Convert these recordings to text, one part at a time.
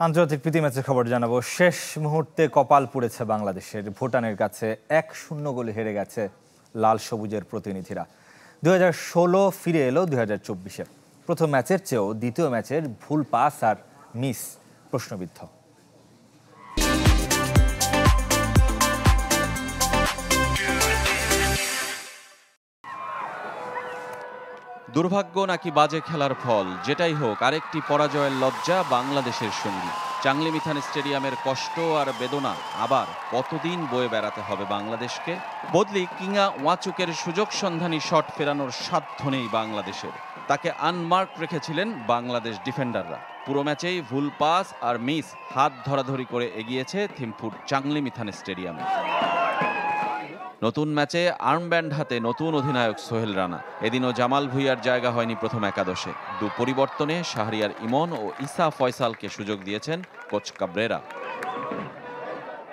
আন্তর্জাতিক প্রীতি ম্যাচের খবর জানাবো। শেষ মুহূর্তে কপাল পুড়েছে বাংলাদেশের। ভুটানের কাছে 1-0 গোলে হেরে গেছে লাল সবুজের প্রতিনিধিরা। 2016 ফিরে এলো 2024-এ। প্রথম ম্যাচের চেয়েও দ্বিতীয় ম্যাচের ভুল পাস আর মিস প্রশ্নবিদ্ধ। দুর্ভাগ্য নাকি বাজে খেলার ফল, যেটাই হোক আরেকটি পরাজয়ের লজ্জা বাংলাদেশের সঙ্গী। চাংলি মিথান স্টেডিয়ামের কষ্ট আর বেদনা আবার কতদিন বয়ে বেড়াতে হবে বাংলাদেশকে? বদলি কিংয়া ওয়াচুকের সুযোগ সন্ধানী শট ফেরানোর সাধ্য নেই বাংলাদেশের। তাকে আনমার্ক রেখেছিলেন বাংলাদেশ ডিফেন্ডাররা। পুরো ম্যাচেই ভুল পাস আর মিস হাত ধরাধরি করে এগিয়েছে থিম্পুর চাংলি মিথান স্টেডিয়ামে। নতুন ম্যাচে আর্মব্যান্ড হাতে নতুন অধিনায়ক সোহেল রানা। এদিনও জামাল ভুঁইয়ার জায়গা হয়নি প্রথম একাদশে। দু পরিবর্তনে শাহরিয়ার ইমন ও ইসা ফয়সালকে সুযোগ দিয়েছেন কোচ কাবরেরা।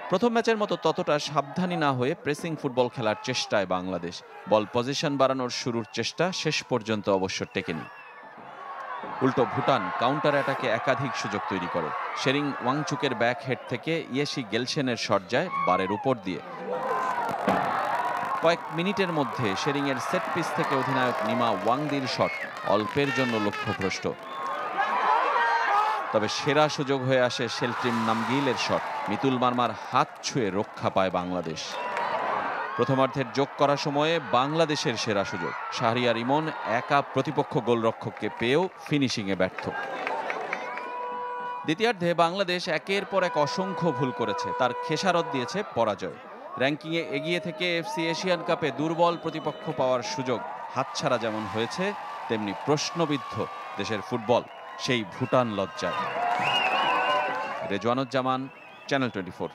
প্রথম ম্যাচের মতো ততটা সাবধানী না হয়ে প্রেসিং ফুটবল খেলার চেষ্টায় বাংলাদেশ। বল পজিশন বাড়ানোর শুরুর চেষ্টা শেষ পর্যন্ত অবশ্য টেকেনি। উল্টো ভুটান কাউন্টার অ্যাটাকে একাধিক সুযোগ তৈরি করে। শেরিং ওয়াংচুকের ব্যাক হেড থেকে ইয়েশি গেলশেনের শট যায় বারের উপর দিয়ে। কয়েক মিনিটের মধ্যে শেরিংয়ের সেট পিস থেকে অধিনায়ক নিমা ওয়াংদির শট অল্পের জন্য লক্ষ্যভ্রষ্ট। তবে সেরা সুযোগ হয়ে আসে শেলট্রিম নামগিলের শট। মিতুল মার্মার হাত ছুঁয়ে রক্ষা পায় বাংলাদেশ। প্রথমার্ধের যোগ করা সময়ে বাংলাদেশের সেরা সুযোগ। শাহরিয়ার ইমন একা প্রতিপক্ষ গোলরক্ষককে পেয়েও ফিনিশিংয়ে ব্যর্থ। দ্বিতীয়ার্ধে বাংলাদেশ একের পর এক অসংখ্য ভুল করেছে, তার খেসারত দিয়েছে পরাজয়। র্যাঙ্কিংয়ে এগিয়ে থেকে এফসি এশিয়ান কাপে দুর্বল প্রতিপক্ষ পাওয়ার সুযোগ হাতছাড়া যেমন হয়েছে, তেমনি প্রশ্নবিদ্ধ দেশের ফুটবল সেই ভুটান লজ্জায়। রেজওয়ানুজ্জামান, চ্যানেল 24।